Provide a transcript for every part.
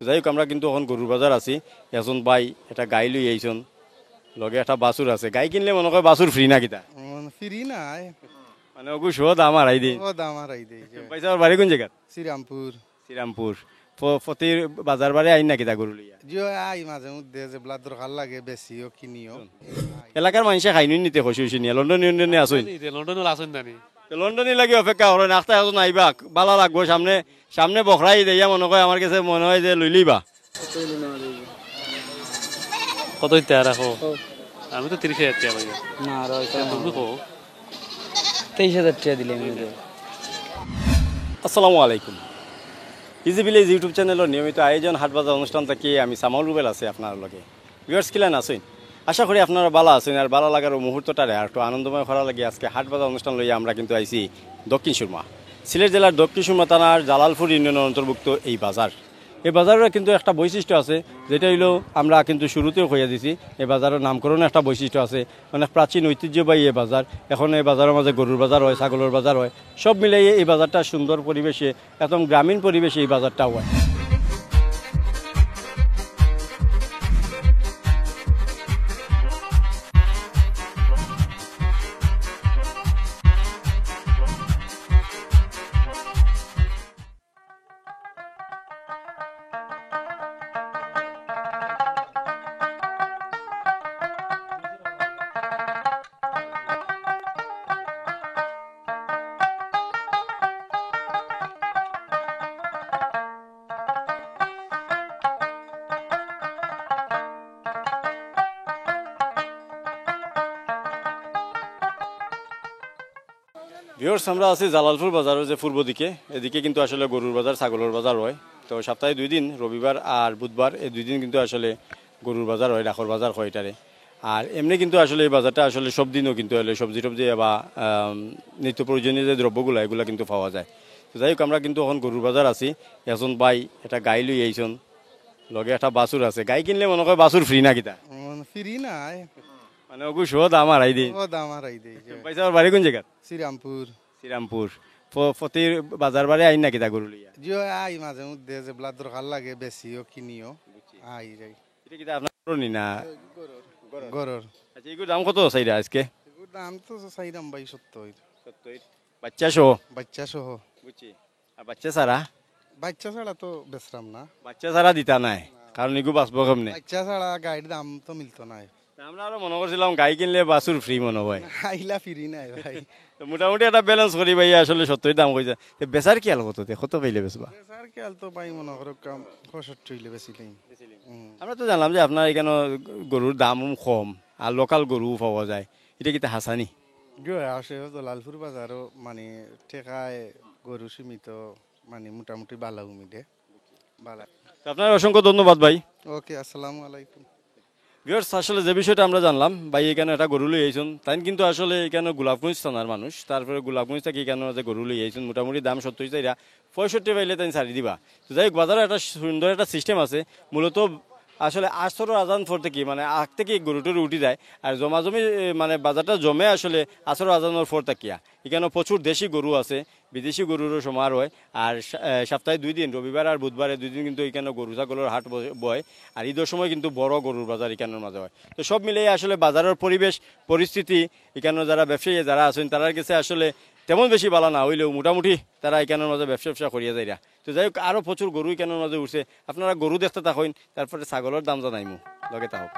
যাই হোক আমরা কিন্তু এখন গরুর বাজার আছি। এজন ভাই এটা গাই লই আইছন, লগে একটা বাছুর আছে। গাই কিনলে মনে হয় বাছুর ফ্রি না কিতা? ফ্রি নাই, মানে ওগু শো দাম হারাই দিন। ও দাম হারাই দেই। পয়সা আমার বাড়ি কোন জায়গা? শ্রীরামপুর। শ্রীরামপুর। প্রতি বাজার বারে আইন না কিতা গরু লইয়া? জিও আই মাঝে মধ্যে যে ব্লাড দরকার লাগে বেশিও কিনিও। এলাকার মানুষে খাইনি নিতে খুশি হয়েছি নিয়ে লন্ডন ইউনিয়নে আসুন। লন্ডনে আসুন জানি লন্ডনে লাগে অপেক্ষা করেন, আখতা এখন আইবা বালা লাগবো। সামনে সামনে বখরাই দেয়া মনে হয়, আমার কাছে মনে হয় যে লইলিবা। কত দিতে রাখো? আমি তো 30,000 টাকা পাই না তুমি কো 23,000 টাকা দিলে আমি আসসালামু আলাইকুম। ইজি ভিলেজ ইউটিউব চ্যানেলের নিয়মিত আয়োজন হাটবাজার অনুষ্ঠান থেকে আমি সামাউল রুবেল আছি আপনার লগে। ভিউয়ার্স কিলেন আছেন, আশা করি আপনারা ভালো আছেন। আর ভালো লাগার মুহূর্তটারে আর একটু আনন্দময় করা লাগে আজকে হাটবাজার অনুষ্ঠান লইয়া আমরা কিন্তু আইছি দক্ষিণ সুরমা, সিলেট জেলার দক্ষিণ সুরমা থানার জালালপুর ইউনিয়নের অন্তর্ভুক্ত এই বাজার। এই বাজারের কিন্তু একটা বৈশিষ্ট্য আছে, যেটা হইলো আমরা কিন্তু শুরুতেও কইয়া দিছি, এই বাজারের নামকরণে একটা বৈশিষ্ট্য আছে। অনেক প্রাচীন ঐতিহ্যবাহী এই বাজার। এখন এই বাজারের মাঝে গরুর বাজার হয়, ছাগলের বাজার হয়, সব মিলিয়ে এই বাজারটা সুন্দর পরিবেশে, একদম গ্রামীণ পরিবেশে এই বাজারটা হয়। ভিউয়ার্স আমরা আছি জালালপুর বাজারের যে পূর্ব দিকে, এদিকে কিন্তু আসলে গরুর বাজার, ছাগলের বাজার হয়। তো সপ্তাহে 2 দিন, রবিবার আর বুধবার, এই 2 দিন কিন্তু আসলে গরুর বাজার হয়, ডাকর বাজার হয় এটারে। আর এমনি কিন্তু আসলে এই বাজারটা আসলে সব দিনও কিন্তু হলে সবজি টবজি বা নিত্য প্রয়োজনীয় যে দ্রব্যগুলো এগুলো কিন্তু পাওয়া যায়। তো যাই হোক আমরা কিন্তু এখন গরুর বাজার আছি। এজন ভাই এটা গাই লই আইছন, লগে একটা বাছুর আছে। গাই কিনলে মনে হয় বাছুর ফ্রি না কিতা? ফ্রি নাই, মানে ওগু শো দাম হারাই দিন। ও দাম হারাই দেই। পয়সা আমার বাড়ি কোন জায়গা? শ্রীরামপুর। শ্রীরামপুর। প্রতি বাজার বারে আইন না কিতা গরু লইয়া? জিও আই মাঝে মধ্যে যে ব্লাড দরকার লাগে বেশিও কিনিও আই যাই। এটা কিতা আপনার গরুনি না? গরর আচ্ছা এগুলোর দাম কত চাইরা আজকে? দাম তো চাইরাম ভাই 70। বাচ্চা সহ? বাচ্চা সহ। বুঝছি। আর বাচ্চা ছাড়া? বাচ্চা ছাড়া তো বেচরাম না। বাচ্চা ছাড়া দিতা নাই, কারণ এগুলো বাঁচবো কেমনে? বাচ্চা ছাড়া গাড়ির দাম তো মিলতো না। আমরা আরো মনে করছিলাম গাই কিনলে বাছুর ফ্রি মনে হয়। আইলা ফ্রি নাই ভাই। তো মোটামুটি একটা ব্যালেন্স করি ভাই, আসলে 70 দাম কইছে। বেচার কি আল কত কত পাইলে বেচবা? স্যার খেয়াল তো পাই মনে করো কাম 65 হইলে বেশি নেই। আমরা তো জানলাম যে আপনার এখানে গরুর দাম কম আর লোকাল গরু পাওয়া যায়, এটা কি হাসানি? আসে তো লালপুর বাজারও মানে ঠেকায় গরু সীমিত, মানে মোটামুটি বালা উমিদে বালা। তো আপনার অসংখ্য ধন্যবাদ ভাই। ওকে, আসসালামু আলাইকুম। ভিউয়ার্স আসলে যে বিষয়টা আমরা জানলাম, ভাই এখানে একটা গরু লই আইছুন, তাই কিন্তু আসলে এখানে গোলাপগঞ্জ থানার মানুষ। তারপরে গোলাপগঞ্জ থেকে এখানে যে গরু লই আইছুন, মোটামুটি দাম 70 চাইরা 65 পাইলে তাই ছাড়ি দিবা। তো যাই হোক বাজারে একটা সুন্দর একটা সিস্টেম আছে। মূলত আসলে আসর আজান পর থেকে মানে আগ থেকে গরুটোর উঠি যায়, আর জমাজমি মানে বাজারটা জমে আসলে আসর আজানোর পর থাকিয়া। এখানে প্রচুর দেশি গরু আছে, বিদেশি গরুরও সমার হয়। আর সপ্তাহে 2 দিন, রবিবার আর বুধবারে 2 দিন কিন্তু এখানে গরু ছাগলের হাট বয়। আর ঈদের সময় কিন্তু বড় গরুর বাজার এখানের মাঝে হয়। তো সব মিলিয়ে আসলে বাজারের পরিবেশ পরিস্থিতি এখানে যারা ব্যবসায়ী যারা আছেন তারার কাছে আসলে তেমন বেশি ভালো না হইলেও মোটামুটি তারা এখানের মাঝে ব্যবসা করিয়া যায়। তো যাই হোক আরও প্রচুর গরু এখানের মাঝে উঠছে। আপনারা গরু দেখতে থাকুন, তারপরে ছাগলের দাম জানাইমু লগে থাকুক।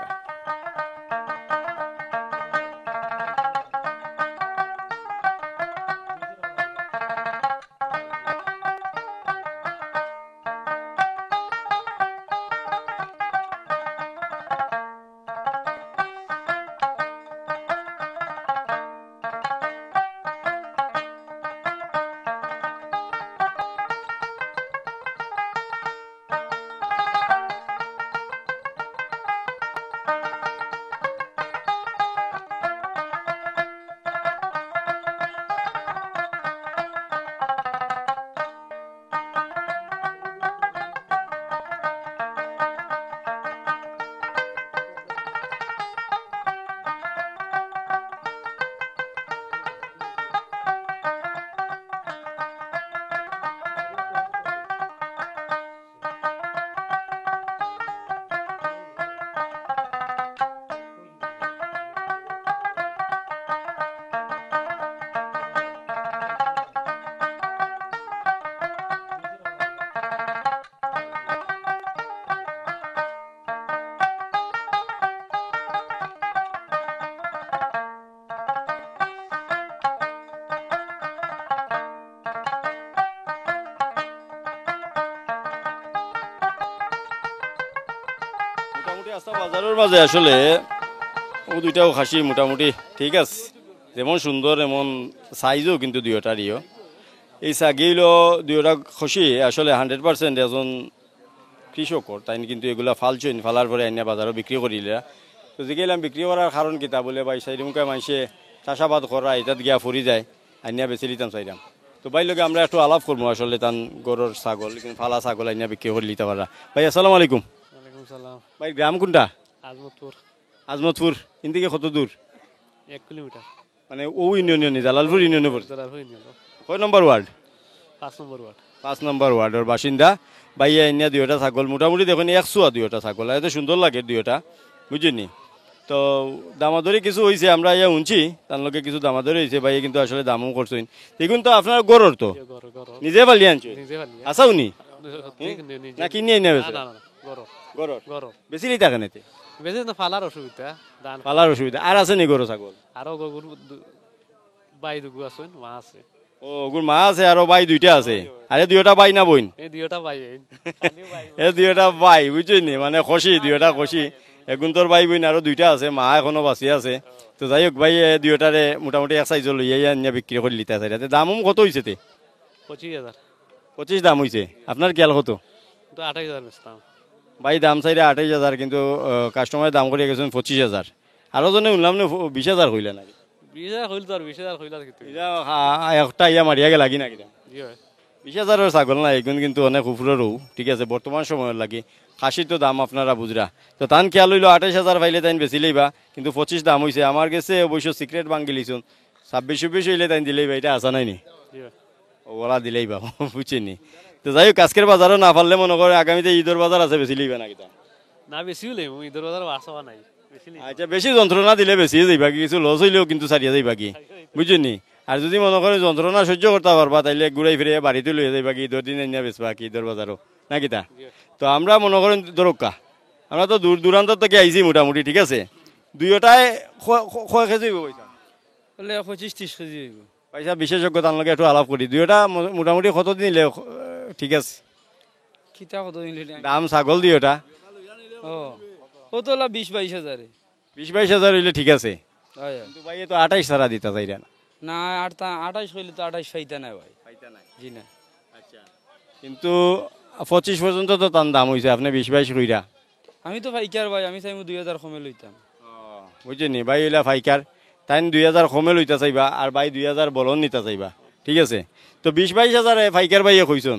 আস্থা বাজারের মাঝে আসলে ও দুইটাও খাসি মোটামুটি ঠিক আছে, যেমন সুন্দর এমন সাইজও কিন্তু দুইটারইও। এই ছাগিল দুইটা খুশি আসলে 100% এজন কৃষকর, তাই কিন্তু এগুলা ফালছেন, ফালার পরে আইনা বাজারও বিক্রি করিলে। তো জিগেলাম বিক্রি করার কারণ কিতা বলে ভাই সাইডমুখে মানুষে চাষাবাদ করা এটাত গিয়া ফুরি যায়, আইনা বেছে দিতাম চাইলাম। তো ভাই লগে আমরা একটু আলাপ করবো আসলে তান গরুর ছাগল কিন্তু ফালা ছাগল আইনা বিক্রি করে নিতে পারা। ভাই আসসালামু আলাইকুম। ওয়ালাইকুম সালাম। ভাই গ্রাম কোনটা? আজমতপুর। আজমতপুর। ইন থেকে কত দূর? 1 কিলোমিটার। মানে ও ইউনিয়নে জালালপুর ইউনিয়নে পড়ছে। জালালপুর ইউনিয়ন। কয় নম্বর ওয়ার্ড? 5 নম্বর ওয়ার্ড। 5 নম্বর ওয়ার্ডের বাসিন্দা। ভাইয়া ইন্যা দুইটা ছাগল মোটামুটি দেখুন 100 দুইটা ছাগল, এত সুন্দর লাগে দুইটা, বুঝিনি। তো দামাদরি কিছু হয়েছে, আমরা ইয়া শুনছি তার লগে কিছু দামাদরি হয়েছে, ভাই কিন্তু আসলে দামও করছেন। দেখুন তো আপনার গরর তো গরো গরো। নিজে পালি আনছো? নিজে ভালি। আচ্ছা উনি নিজে। না কিনে এনে না বেছে? না না গরো। গরর গরো। বেশি লিতা কেনেতে বেশি না ফালার অসুবিধা। দান পালার অসুবিধা আর আছে নি গরু ছাগল? আরো গরু বাই দুগু আছেন, মা আছে। ও ওগুর মা আছে আর ভাই দুইটা আছে। আরে দুইটা ভাই না বোন? এই দুইটা বাই। এ দুইটা ভাই বুঝছেন, মানে খুশি দুইটা খুশি। এখন তোর ভাই বোন আরো দুইটা আছে, মা এখনো বাঁচি আছে। তো যাই হোক ভাই দুইটারে মোটামুটি এক সাইজ লইয়া নিয়ে বিক্রি করে লিতে আছে। দামও কত হয়েছে? 25,000। 25 দাম হয়েছে। আপনার খেয়াল কত? তো 28,000 বেচতাম। ভাই দাম চাইলে 28,000, কিন্তু কাস্টমারের দাম করে গেছেন 25,000। আরো জনে শুনলাম না 20,000 হইলে নাকি? 20,000 হইল তো আর 20,000 হইল আর কিন্তু। এটা একটা ইয়া মারিয়া গেল লাগি নাকি? জি হয়। 20,000 ছাগল না, এখন কিন্তু অনেক উপরেরও, ঠিক আছে বর্তমান সময়ের লাগে। খাসির তো দাম আপনারা বুঝরা। তো তান খেয়াল হইলো 28,000 পাইলে তাই বেশি লইবা, কিন্তু 25 দাম হয়েছে। আমার কাছে অবশ্য সিক্রেট বাঙ্গি লিছুন 26-26 হইলে তাই দিলেই বা, এটা আসা নাই নি জি হয়। ওরা দিলেই বা, বুঝছেনি। তো যাই হোক আজকের বাজারও না পারলে মনে করে আগামীতে ঈদের বাজার আছে, বেশি লইবা নাকি? না বেশি হলে ঈদের বাজার বাড়ছাবা নাই। বেশি নেই। আচ্ছা বেশি যন্ত্রণা দিলে বেশি যাইবা কি, কিছু লস হইলেও কিন্তু সারিয়া যাইবা কি, বুঝছেনি। আর যদি মনে করে যন্ত্রণা সহ্য করতে পারবা তাইলে ঘুরাই ফিরে বাড়িতে লইয়া যাইবা কি, ঈদের দিন এনে বেচবা কি ঈদের বাজারও নাকি তা। তো আমরা মনে করেন দরকা আমরা তো দূর দূরান্ত থেকে আইছি মোটামুটি, ঠিক আছে। দুইটাই কয় কেজি হইব পয়সা? বলে 25-30 কেজি হইব। পয়সা বিশেষজ্ঞ তার লগে একটু আলাপ করি। দুইটা মোটামুটি কতদিন নিলে ঠিক আছে? কিতা কত নিলে? দাম ছাগল দুইটা ও ও তো 20-22 হাজারে। 20-22 হইলে ঠিক আছে, হয় কিন্তু ভাই তো 28 ছাড়া দিতা চাইরা না। না 28 হইলে তো 28 পাইতা না ভাই। জি না। আচ্ছা কিন্তু 25 পর্যন্ত তো তার দাম হয়েছে, আপনি 20-22 কইরা। আমি তো পাইকার ভাই, আমি চাইমু 2000 কমে লইতাম। বুঝছেনি ভাই ওইলা ফাইকার তাই 2000 কমে লইতা চাইবা, আর ভাই 2000 বলন নিতা চাইবা, ঠিক আছে। তো 20-22 ফাইকার ভাইয়ে কইছন,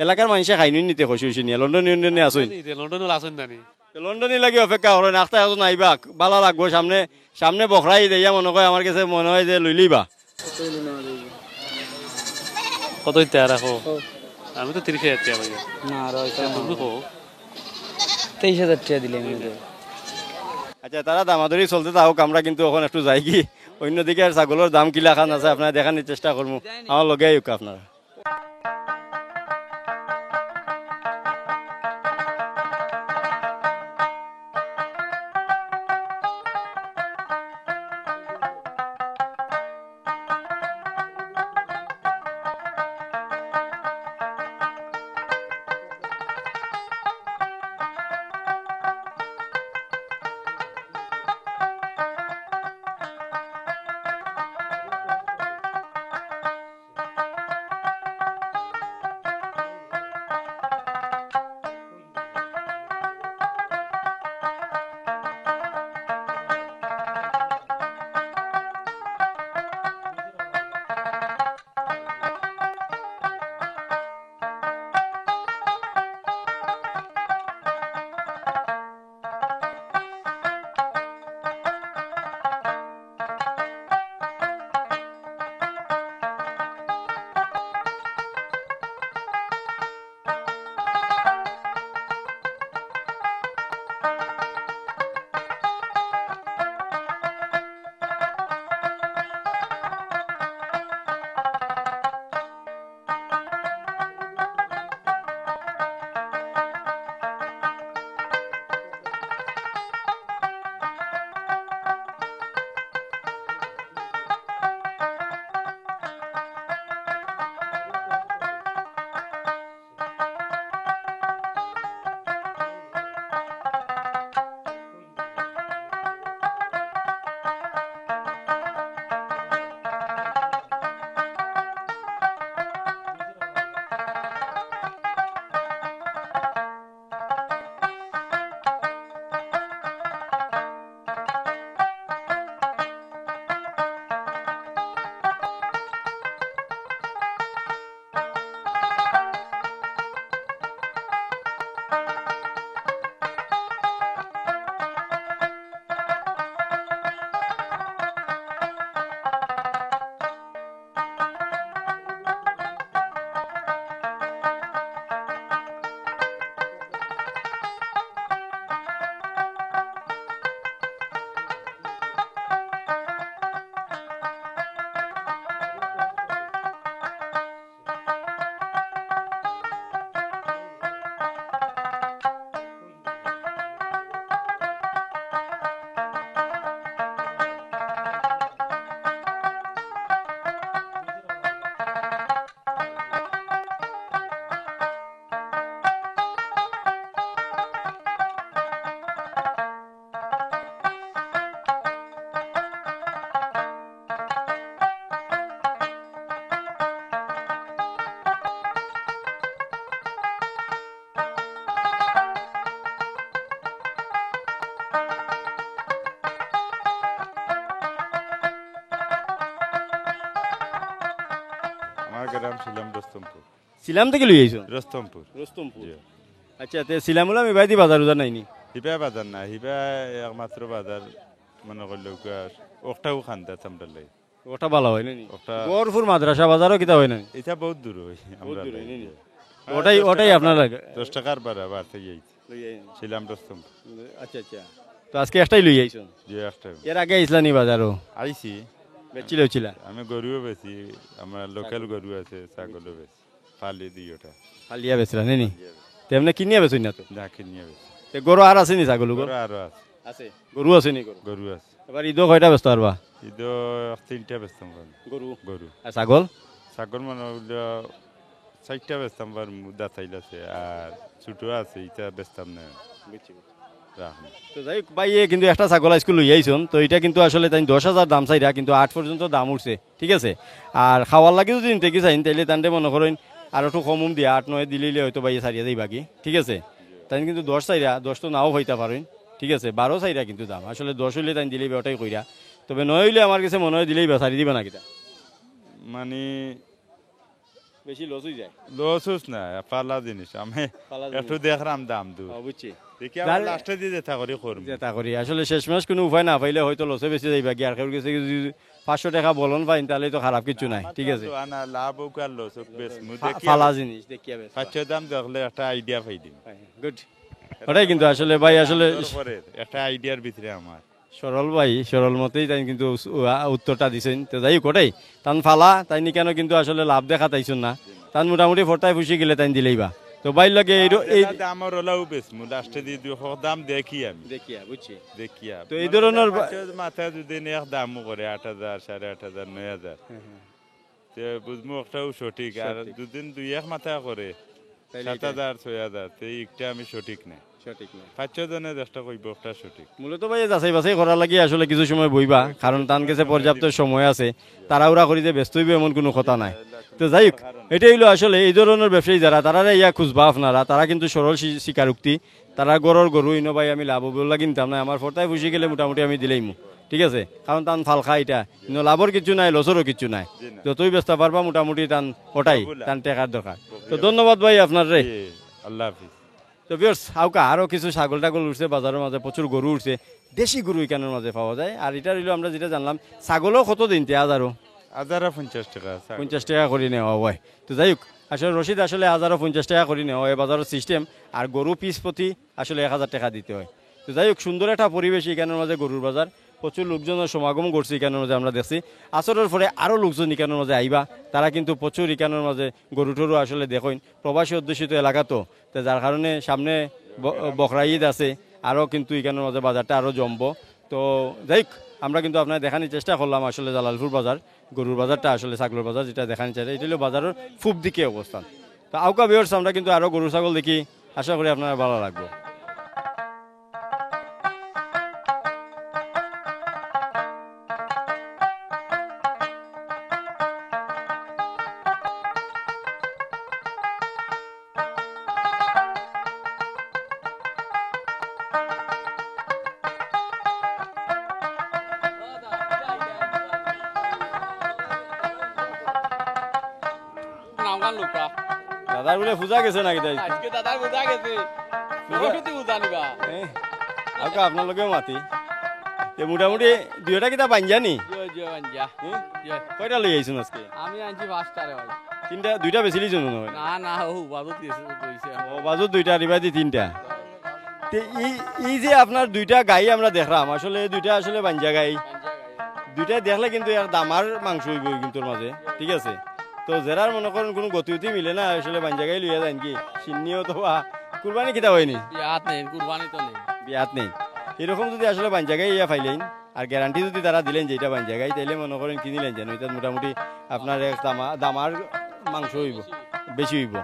এলাকার মানুষে খাইনি নিতে খুশি হয়েছে নিয়ে। লন্ডন ইউনিয়নে আসুন, লন্ডনে আসেন জানি। লন্ডনে লাগে অপেক্ষা করেন, আখতা এখন আইবা বালা লাগবো। সামনে সামনে বখরাই দেয়া মনে হয়, আমার কাছে মনে হয় যে লইলিবা। কত দিতে রাখো? আমি তো 30,000 টাকা পাই। না আর তুমি কো 23,000 টাকা দিলে আমি। আচ্ছা তারা দামাদরি চলতে থাকুক, আমরা কিন্তু এখন একটু যাই কি অন্যদিকে আর ছাগলের দাম কিলা খান আছে আপনারা দেখানোর চেষ্টা করবো। আমার লগে আইক আপনারা। গ্রাম ছিলাম রস্তমপুর। সিলাম থেকে লই আইছো রস্তমপুর। রস্তমপুর জি। আচ্ছা তে সিলাম হলো আমি বাইদি বাজার উজার নাইনি হিবা বাজার না, হিবা একমাত্র বাজার মনে করলো ওটাও খান্দা চামড়ার লাই। ওটা ভালো হয় নানি ওটা গরপুর মাদ্রাসা বাজারও কিতা হয় নানি এটা বহুত দূর হয় আমরা দূর হয় লাই। নানি? ওটাই আপনার লাগে 10 টাকার ভাড়া বার থেকে আইছি ছিলাম রস্তমপুর। আচ্ছা আচ্ছা তো আজকে একটাই লই আইছো যে একটা এর আগে আইসলানি বাজারও আইছি। বেচিলেও আমি গরুও বেশি, আমার লোকাল গরু আছে, ছাগলও বেশি, ফালি দিই ওটা খালিয়া বেচলা নানি তেমনি কিনিয়া বেচুন না তো না কিনিয়ে বেশি। তে গরু আর আছে নি ছাগল গরু আরো আছে, আছে গরু আছে নি গরু গরু আছে। এবার ঈদও কয়টা ব্যস্ত পারবা ঈদও 3টা বেচতাম গরু গরু। আর ছাগল ছাগল মনে হইলো 4টা বেচতাম, বার মুদা চাইল আছে, আর ছোটো আছে, এটা বেচতাম না রাখুন। তো যাই হোক, ভাই এ কিন্তু একটা ছাগল স্কুল লই আইছুন তো এটা কিন্তু আসলে তাই 10,000 দাম চাইরা কিন্তু 8 পর্যন্ত দাম উঠছে ঠিক আছে। আর খাওয়ার লাগে যদি নিতে কি চাইন তাইলে তান্ডে মনে করেন আর একটু কম দিয়া 8-9 দিলেই হয়তো ভাই সারিয়া দেই বাকি ঠিক আছে। তাই কিন্তু 10 চাইরা 10 তো নাও হইতে পারেন ঠিক আছে, 12 চাইরা কিন্তু দাম আসলে 10 হইলে তাই দিলেই ওটাই কইরা, তবে 9 হইলে আমার কাছে মনে হয় দিলেই সারি দিবে না কিটা মানে বেশি লস হয়ে যায়। লস না, পালা জিনিস আমি পালা একটু দেখলাম দাম দু বুঝছি দেখি আমার লাস্টে দিয়ে যেটা করি করব যেটা করি আসলে শেষমেশ কোনো উপায় না পাইলে হয়তো লসে বেশি যাইবা কি আর কেউ কাছে যদি 500 টাকা বলন পাইন তাহলে তো খারাপ কিছু নাই ঠিক আছে। আনা লাভ হোক আর লস হোক, বেশ মু দেখি ফালা জিনিস দেখিয়া বেশ 500 দাম দেখলে একটা আইডিয়া পাই দিম। গুড ওটাই কিন্তু আসলে ভাই আসলে পরে একটা আইডিয়ার ভিতরে আমার সরল ভাই সরল মতেই তাই কিন্তু উত্তরটা দিছেন। তো যাই হোক ওটাই তান ফালা তাই নি কেন কিন্তু আসলে লাভ দেখা তাইছুন না, তান মোটামুটি ফোরটায় ফুসি গেলে তাই দিলেইবা তো বাইর লাগে এই দামর হলাও বেশ মু লাস্টে দিয়ে দিও দাম দেখি আমি দেখিয়া বুঝছি দেখিয়া তো এই ধরনের মাথা যদি এক দাম করে 8,000 8,500 9,000 তে বুঝমু একটাও সঠিক, আর দুদিন 2-1 মাথা করে 7,000 6,000 তে একটা আমি সঠিক না, সঠিক না 500 জনের চেষ্টা করব একটা সঠিক। মূলত ভাই যাচাই বাছাই করার লাগে আসলে কিছু সময় বইবা, কারণ তান কাছে পর্যাপ্ত সময় আছে, তাড়াহুড়া করি যে ব্যস্ত হইবে এমন কোনো কথা নাই। তো যাই হোক এটাই হলো আসলে এই ধরনের ব্যবসায়ী যারা তারা ইয়া খুঁজবা আপনারা, তারা কিন্তু সরল স্বীকারোক্তি, তারা গরুর গরু ইনো ভাই আমি লাভ বললা কিনতাম না, আমার ফোরটায় ফুসি গেলে মোটামুটি আমি দিলেইমু ঠিক আছে, কারণ তান ফাল খা এটা কিন্তু লাভর কিছু নাই লসেরও কিছু নাই, যতই ব্যস্ত পারবা মোটামুটি টান ওটাই টান টেকার দরকার। তো ধন্যবাদ ভাই আপনার রে, আল্লাহ হাফিজ। তো বিয়ার্স আউকা আরো কিছু ছাগল টাগল উঠছে বাজারের মাঝে, প্রচুর গরু উঠছে, দেশি গরু এখানের মাঝে পাওয়া যায়। আর এটা রইল আমরা যেটা জানলাম ছাগলও কত দিন 1,050 টাকা 50 টাকা করে নেওয়া হয়। তো যাই হোক আসলে রশিদ আসলে 1,050 টাকা করে নেওয়া হয় বাজারের সিস্টেম, আর গরু পিস প্রতি আসলে 1,000 টাকা দিতে হয়। তো যাই হোক সুন্দর একটা পরিবেশ এখানের মাঝে গরুর বাজার, প্রচুর লোকজনের সমাগম করছে এখানের মাঝে আমরা দেখছি। আসরের পরে আরও লোকজন এখানের মাঝে আইবা, তারা কিন্তু প্রচুর এখানের মাঝে গরু টরু আসলে দেখেন, প্রবাসী অধ্যুষিত এলাকা তো যার কারণে সামনে বকরা ঈদ আছে, আরও কিন্তু এখানের মাঝে বাজারটা আরও জমবো। তো যাই হোক আমরা কিন্তু আপনার দেখানোর চেষ্টা করলাম আসলে জালালপুর বাজার গরুর বাজারটা আসলে ছাগলের বাজার যেটা দেখানোর চাই, এটা হলো বাজারের খুব দিকে অবস্থান। তো আউকা ভিউয়ার্স আমরা কিন্তু আরও গরু ছাগল দেখি, আশা করি আপনারা ভালো লাগবে। নামগান লোকটা দাদার বলে পূজা গেছে নাকি তাই আজকে দাদার বোঝা গেছে সরস্বতী পূজা নিবা আউকা আপনার মাতি মোটামুটি দুইটা কিতা পাঞ্জানি জয় জয় আঞ্জা জয় কয়টা লই আইছুন আজকে? আমি আনছি 5টারে ভাই দুইটা বেশি লিছুন মনে হয়। না না ও বাজত গেছে কইছে ও বাজু দুইটা রিবাদি 3টা। তে এই যে আপনার দুইটা গাই আমরা দেখলাম আসলে দুইটা আসলে বাঞ্জা গাই, দুইটা দেখলে কিন্তু এর দামার মাংস হইব কিন্তু মাঝে ঠিক আছে। তো জেরার মনে করেন কোনো গতিউতি মিলে না আসলে বাঞ্জা গাই লইয়া যান কি সিন্নিও তো কুরবানি কিতা হয়নি, বিয়াত নেই কুরবানি তো নেই বিয়াত নেই, এরকম যদি আসলে বাঞ্জা গাই ইয়া ফাইলেন আর গ্যারান্টি যদি তারা দিলেন যে এটা বাঞ্জা গাই তাইলে মনে করেন কিনিলেন যেন এটা মোটামুটি আপনার এক দামার মাংস হইব বেশি হইব।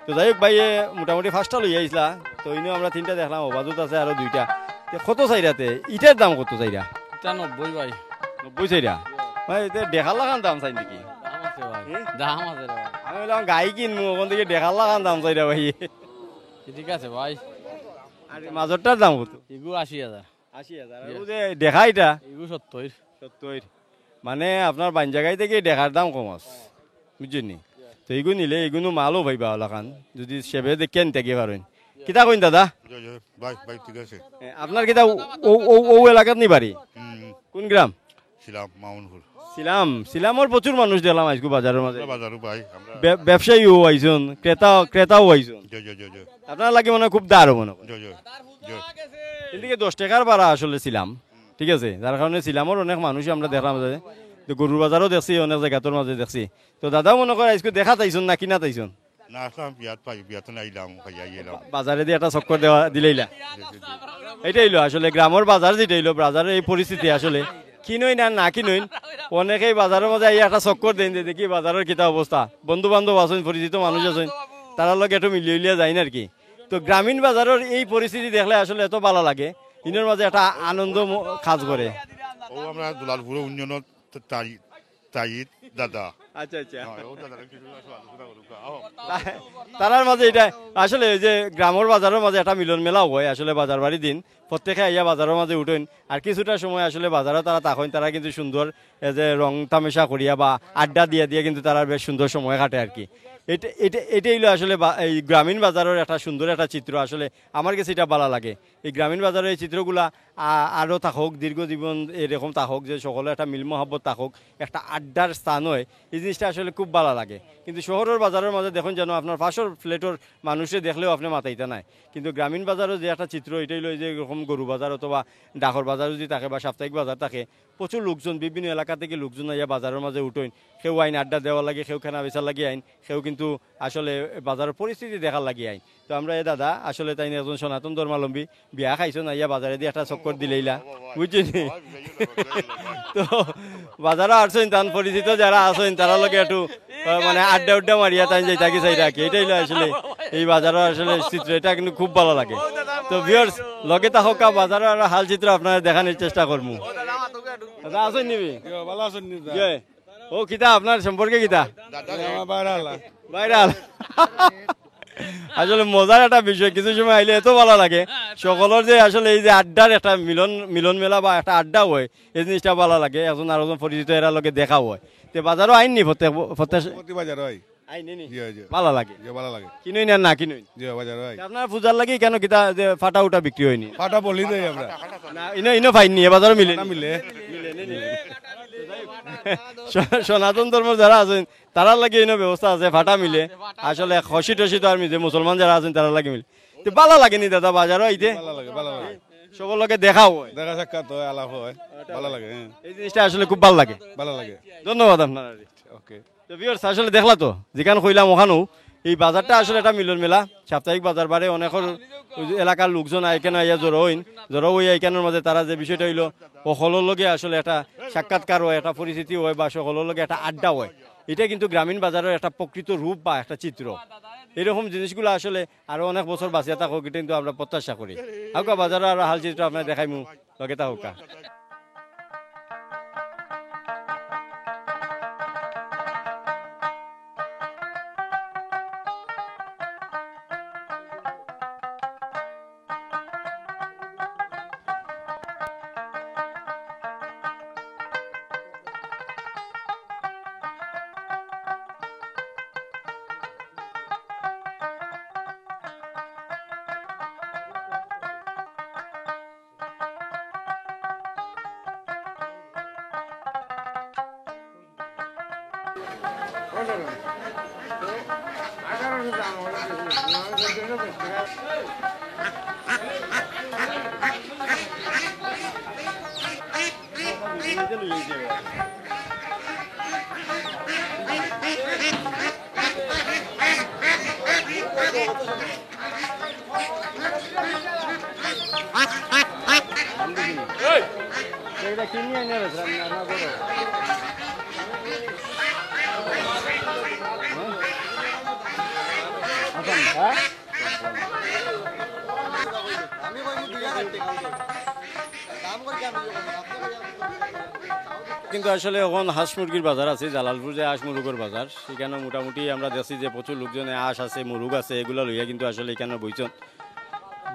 তো যাই হোক ভাই মোটামুটি 5টা লই আইসলা, তো ইনিও আমরা 3টা দেখলাম, অবাজত আছে আরো 2টা। কত চাইরাতে ইটার দাম কত চাইরা? এটা 90 ভাই 90 চাইরা ভাই, দেখার লাগান দাম চাই নাকি? দাম আছে ভাই দাম আছে রে ভাই, আমি বললাম গাই কিনবো ওখান থেকে দেখার লাগান দাম চাইরা ভাই। ঠিক আছে ভাই। আর মাজরটার দাম কত? এগু 80,000 80,000। আর ও যে দেখা এটা এগু 70 70, মানে আপনার বাঞ্জা গাই থেকে দেখার দাম কম আছে বুঝছেন নি। তো এইগুলো নিলে এগুলো মালও ভাইবা ওলাখান যদি সেবে দেখেন থেকে পারেন কিতা কইন দাদা ভাই ভাই ঠিক আছে আপনার কিতা ও এলাকাত নি বাড়ি কোন গ্রাম ছিলাম মামুনপুর সিলামর প্রচুর মানুষ দেখলাম আজকে বাজারের মাঝে বাজারও ভাই আমরা ব্যবসায়ীও আইসুন ক্রেতাও আইসুন জয় জয় জয় জয় আপনার লাগে মনে হয় খুব দারও মনে হয় জয় জয় জয় এদিকে 10 টাকার ভাড়া আসলে ছিলাম ঠিক আছে যার কারণে ছিলামর অনেক মানুষ আমরা দেখলাম যে তো গরুর বাজারও দেখছি অনেক জায়গাটোর মাঝে দেখছি তো দাদা মনে করে আজকে দেখা তাইছুন না কিনা তাইছুন না আসলাম বিয়াত পাই বিয়াত আইলাম খাইয়া এলাম বাজারে দিয়ে একটা চক্কর দেওয়া দিলেইলা এটাই হলো আসলে গ্রামের বাজার যেটা হইলো বাজারের এই পরিস্থিতি আসলে কিনই না কিনইন অনেকেই বাজারের মধ্যে আইয়া একটা চক্কর দেন যে দেখি বাজারের কিতা অবস্থা বন্ধু বান্ধব আছেন পরিচিত মানুষ আছেন তারা লগে একটু মিলিয়ে যায় না আর কি তো গ্রামীণ বাজারের এই পরিস্থিতি দেখলে আসলে এত ভালো লাগে ইনের মাঝে একটা আনন্দ কাজ করে ও আমরা দুলালপুর উন্নয়ন তাইত দাদা আচ্ছা আচ্ছা ও দাদা কিছু আলোচনা করুক তারার মাঝে এটা আসলে ওই যে গ্রামের বাজারের মাঝে একটা মিলন মেলাও হয় আসলে বাজার বাড়ি দিন প্রত্যেকে আইয়া বাজারের মাঝে উঠেন আর কিছুটা সময় আসলে বাজারও তারা তখন তারা কিন্তু সুন্দর যে রং তামেশা করিয়া বা আড্ডা দিয়ে কিন্তু তারা বেশ সুন্দর সময় কাটে আর কি এটাই হলো আসলে এই গ্রামীণ বাজারের একটা সুন্দর একটা চিত্র আসলে আমার কাছে এটা ভালো লাগে এই গ্রামীণ বাজারের এই চিত্রগুলা আরও থাকুক দীর্ঘ জীবন এরকম থাকুক যে সকলে একটা মিল মহাব্বত থাকুক একটা আড্ডার স্থান হয় এই জিনিসটা আসলে খুব ভালো লাগে কিন্তু শহরের বাজারের মাঝে দেখুন যেন আপনার পাশের ফ্ল্যাটের মানুষে দেখলেও আপনি মাথাইতে নাই কিন্তু গ্রামীণ বাজারও যে একটা চিত্র এটাই লয় যে এরকম গরু বাজার অথবা ডাকর বাজার যদি থাকে বা সাপ্তাহিক বাজার থাকে প্রচুর লোকজন বিভিন্ন এলাকা থেকে লোকজন আইয়া বাজারের মাঝে উঠেন কেউ আইন আড্ডা দেওয়ার লাগে কেউ খানা বেচার লাগে আইন কেউ কিন্তু আসলে বাজারের পরিস্থিতি দেখার লাগে আইন তো আমরা এই দাদা আসলে তাই একজন সনাতন ধর্মাবলম্বী বিয়া খাইছেন আইয়া বাজারে দিয়ে একটা চক্কর দিলেইলা বুঝছেন তো বাজারে আসছেন তান পরিচিত যারা আছেন তারা লগে একটু মানে আড্ডা মারিয়া তাই যাই থাকি চাই রাখি এটাই আসলে এই বাজারের আসলে চিত্র এটা কিন্তু খুব ভালো লাগে তো ভিউয়ার্স লগে থাকা বাজারের আর হাল চিত্র আপনারা দেখানোর চেষ্টা করবো দাদা আছেন নিবি ভালো আছেন ও কিতা আপনার সম্পর্কে কিতা ভাইরাল আসলে মজার একটা বিষয় কিছু সময় আইলে এত ভালো লাগে সকলের যে আসলে এই যে আড্ডার একটা মিলন মেলা বা একটা আড্ডা হয় এই জিনিসটা ভালো লাগে একজন আর একজন পরিচিত এরা লগে দেখাও হয় তো বাজারও আইননি প্রতি বাজার হয় আইনি জি জি ভালো লাগে ভালো লাগে কিনুই না কিনুই জি বাজার হয় আপনার পূজার লাগে কেন কিতা যে ফাটা উটা বিক্রি হয়নি ফাটা বলি দেই আমরা না ইনো ফাইননি এ বাজারও মিলে মিলে সনাতন ধর্ম যারা আছেন তারা লাগে ইনো ব্যবস্থা আছে ফাটা মিলে আসলে খসি টসি তো আর মিলে মুসলমান যারা আছেন তারা লাগে মিলে তো ভালো লাগেনি দাদা বাজারও আইতে ভালো লাগে সকল লোকে দেখাও হয় দেখা সাক্ষাৎ হয় আলাপ হয় ভালো লাগে এই জিনিসটা আসলে খুব ভালো লাগে ধন্যবাদ আপনার ওকে তো ভিউয়ার্স আসলে দেখলা তো যেখানে কইলাম ওখানেও এই বাজারটা আসলে একটা মিলন মেলা সাপ্তাহিক বাজার বারে অনেকের এলাকার লোকজন এখানে আইয়া জড়ো হইয়া এখানের মাঝে তারা যে বিষয়টা হইলো সকলের লগে আসলে একটা সাক্ষাৎকার হয় একটা পরিস্থিতি হয় বা সকলের লগে একটা আড্ডা হয় এটা কিন্তু গ্রামীণ বাজারের একটা প্রকৃত রূপ বা একটা চিত্র এরকম জিনিসগুলো আসলে আরো অনেক বছর বাঁচিয়ে থাকুক এটা কিন্তু আমরা প্রত্যাশা করি হাউকা বাজারের আরো হাল চিত্র আপনার দেখাইমু লগে থাকুকা কিন্তু আসলে এখন হাঁস মুরগির বাজার আছে জালালপুর যে হাঁস মুরগের বাজার সেখানে মোটামুটি আমরা দেখছি যে প্রচুর লোকজনে হাঁস আছে মুরগ আছে এগুলো লইয়া কিন্তু আসলে এখানে বইছেন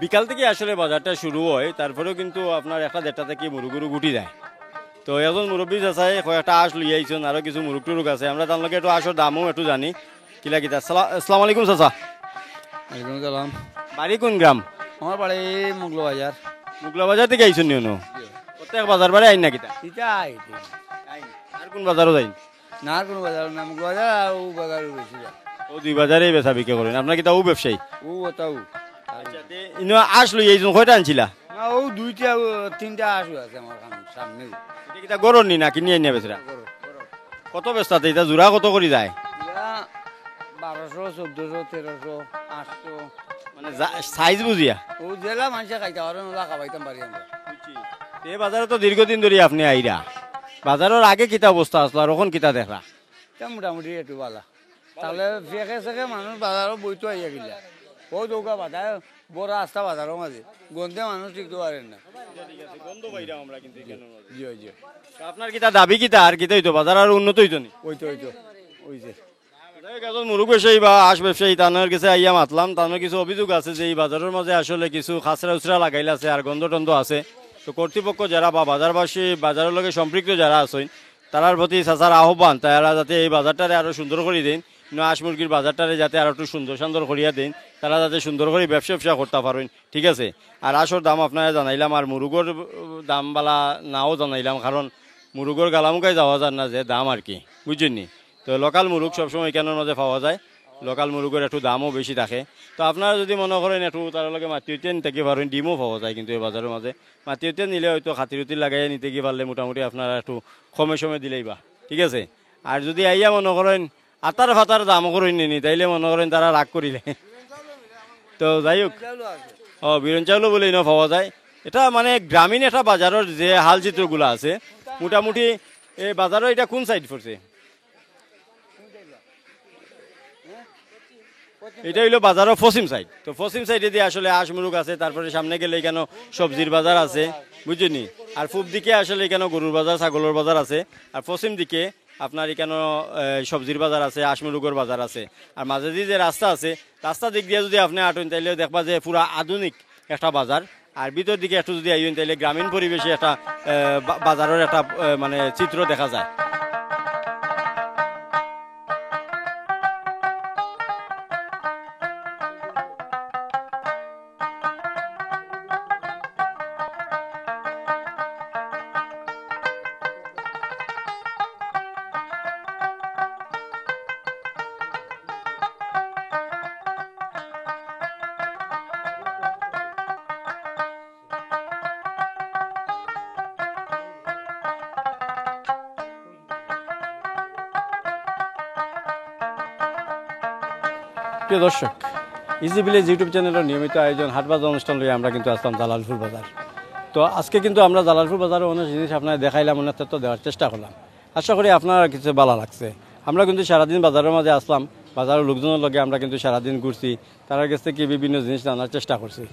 বিকাল থেকে আসলে বাজারটা শুরু হয় তারপরেও কিন্তু আপনার একটা দেড়টা থেকে মুরগুরু গুটি যায় তো এখন মুরব্বী আছে কয়েকটা হাঁস লইয়া আইছেন আরও কিছু মুরগ টুরুগ আছে আমরা তার লগে একটু হাঁসের দামও একটু জানি কিলা কিতা আসসালামু আলাইকুম চাচা ওয়ালাইকুম সালাম। বাড়ি কোন গ্রাম? আমার বাড়ি মুগলো বাজার। মুগলা বাজার থেকে আইসুন নিও প্রত্যেক বাজার বাড়ি আইন না কিতা ইটা আইতে আর কোন বাজারও যাইন? না আর কোনো বাজার না, মুগলো বাজার আর ও বাজার বেশি যায়। ও দুই বাজারেই বেচা বিক্রি করেন আপনার কিতা ও ব্যবসায়ী? ও ওটাও ইনো আস লই আইছুন কয়টা আনছিলা? না, ও দুইটা তিনটা আশু আছে আমার সামনে। এটা কিতা গরর নি না কিনি আইনা বেচরা? কত বেচতাতে এটা জোড়া কত করে যায়? 1200, 1400, 1300, 800 মানে সাইজ বুঝিয়া ও জেলা মানুষে খাইতে পারে ওলা খাবাইতাম পারি আমরা। এই বাজারে তো দীর্ঘদিন ধরে আপনি আইরা বাজারের আগে কিতা অবস্থা আসলো আর এখন কিতা দেখা? তা মোটামুটি একটু বালা তাহলে ফেঁকে সেকে মানুষ বাজারও বইতো আইয়া গিলা ও দৌকা বাধা বড় রাস্তা বাজারও মাঝে গন্ধে মানুষ টিকতে পারেন না। জি জি আপনার কিতা দাবি কিতা আর কিতা হইতো বাজার আর উন্নত হইতো নি? ওইতো ওইতো ওইছে একজন মুরুখ ব্যবসায়ী বা আশ ব্যবসায়ী তানোর কাছে আইয়া মাতলাম তানোর কিছু অভিযোগ আছে যে এই বাজারের মাঝে আসলে কিছু খাসরা উচরা লাগাইলে আছে আর গন্ধ টন্ধ আছে। তো কর্তৃপক্ষ যারা বা বাজারবাসী বাজারের লগে সম্পৃক্ত যারা আছেন তারার প্রতি চাচার আহ্বান তারা যাতে এই বাজারটারে আরো সুন্দর করে দিন, হাঁস মুরগির বাজারটারে যাতে আরো একটু সুন্দর করিয়া দিন, তারা যাতে সুন্দর করে ব্যবসা করতে পারেন, ঠিক আছে। আর আশর দাম আপনারা জানাইলাম আর মুরুগর দাম বালা নাও জানাইলাম, কারণ মুরুগর গালামুকায় যাওয়া যান না যে দাম আর কি, বুঝছেননি। তো লোকাল মুরুগ সবসময় কেন মাঝে পাওয়া যায়, লোকাল মুরুগের একটু দামও বেশি থাকে। তো আপনারা যদি মনে করেন একটু তার লগে মাটি উঠিয়ে নিতে কি পারেন, ডিমও পাওয়া যায় কিন্তু এই বাজারের মাঝে। মাটি উঠিয়ে নিলে হয়তো খাতির উতি লাগাই নিতে কি পারলে মোটামুটি আপনারা একটু কমে সময় দিলেই বা ঠিক আছে। আর যদি আইয়া মনে করেন আতার ফাতার দাম করেন নি তাইলে মনে করেন তারা রাগ করিলে। তো যাই হোক, বিরন চাউলও বলে ইনো পাওয়া যায়। এটা মানে গ্রামীণ একটা বাজারের যে হাল চিত্রগুলো আছে মোটামুটি এই বাজারও এটা কোন সাইড পড়ছে? এটা হইলো বাজারের পশ্চিম সাইড। তো পশ্চিম সাইডে দিয়ে আসলে আশ মুরুগ আছে, তারপরে সামনে গেলে এখানে সবজির বাজার আছে, বুঝছেনি। আর পূব দিকে আসলে এখানে গরুর বাজার ছাগলের বাজার আছে, আর পশ্চিম দিকে আপনার এখানে সবজির বাজার আছে, আশ মুরুগের বাজার আছে। আর মাঝে যে রাস্তা আছে, রাস্তা দিক দিয়ে যদি আপনি আটুন তাইলে দেখবা যে পুরা আধুনিক একটা বাজার। আর ভিতর দিকে একটু যদি আইন তাইলে গ্রামীণ পরিবেশে একটা বাজারের একটা মানে চিত্র দেখা যায়। প্রিয় দর্শক, ইজি ভিলেজ ইউটিউব চ্যানেলের নিয়মিত আয়োজন হাটবাজার অনুষ্ঠান লইয়া আমরা কিন্তু আসলাম জালালপুর বাজার। তো আজকে কিন্তু আমরা জালালপুর বাজারে অনেক জিনিস আপনার দেখাইলাম, অনেক তথ্য দেওয়ার চেষ্টা করলাম। আশা করি আপনারা কিছু ভালো লাগছে। আমরা কিন্তু সারাদিন বাজারের মাঝে আসলাম, বাজারের লোকজনের লগে আমরা কিন্তু সারাদিন ঘুরছি, তার কাছ থেকে বিভিন্ন জিনিস জানার চেষ্টা করছি।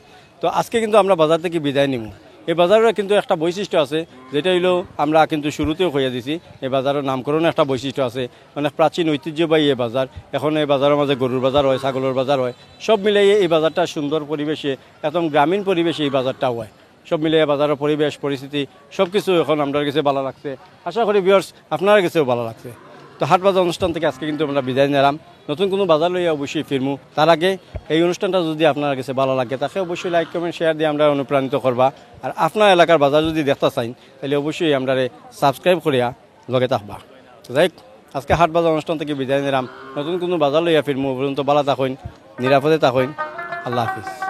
তো আজকে কিন্তু আমরা বাজার থেকে বিদায় নিব। এই বাজারের কিন্তু একটা বৈশিষ্ট্য আছে, যেটা হইলো আমরা কিন্তু শুরুতেও কইয়া দিছি, এই বাজারের নামকরণে একটা বৈশিষ্ট্য আছে। অনেক প্রাচীন ঐতিহ্যবাহী এই বাজার। এখন এই বাজারের মাঝে গরুর বাজার হয়, ছাগলের বাজার হয়, সব মিলিয়ে এই বাজারটা সুন্দর পরিবেশে, একদম গ্রামীণ পরিবেশে এই বাজারটা হয়। সব মিলিয়ে বাজারের পরিবেশ পরিস্থিতি সব কিছু এখন আপনার কাছে ভালো লাগছে। আশা করি ভিউয়ার্স আপনার কাছেও ভালো লাগছে। তো হাট বাজার অনুষ্ঠান থেকে আজকে কিন্তু আমরা বিদায় নিলাম। নতুন কোনো বাজার লইয়া অবশ্যই ফিরমু। তার আগে এই অনুষ্ঠানটা যদি আপনার কাছে ভালো লাগে তাকে অবশ্যই লাইক কমেন্ট শেয়ার দিয়ে আমরা অনুপ্রাণিত করবা। আর আপনার এলাকার বাজার যদি দেখতে চাই তাহলে অবশ্যই আমরা সাবস্ক্রাইব করিয়া লগে থাকবা। যাই আজকে হাট বাজার অনুষ্ঠান থেকে বিদায় নিলাম। নতুন কোনো বাজার লইয়া ফিরমু। পর্যন্ত ভালো থাকুন, নিরাপদে থাকুন। আল্লাহ হাফিজ।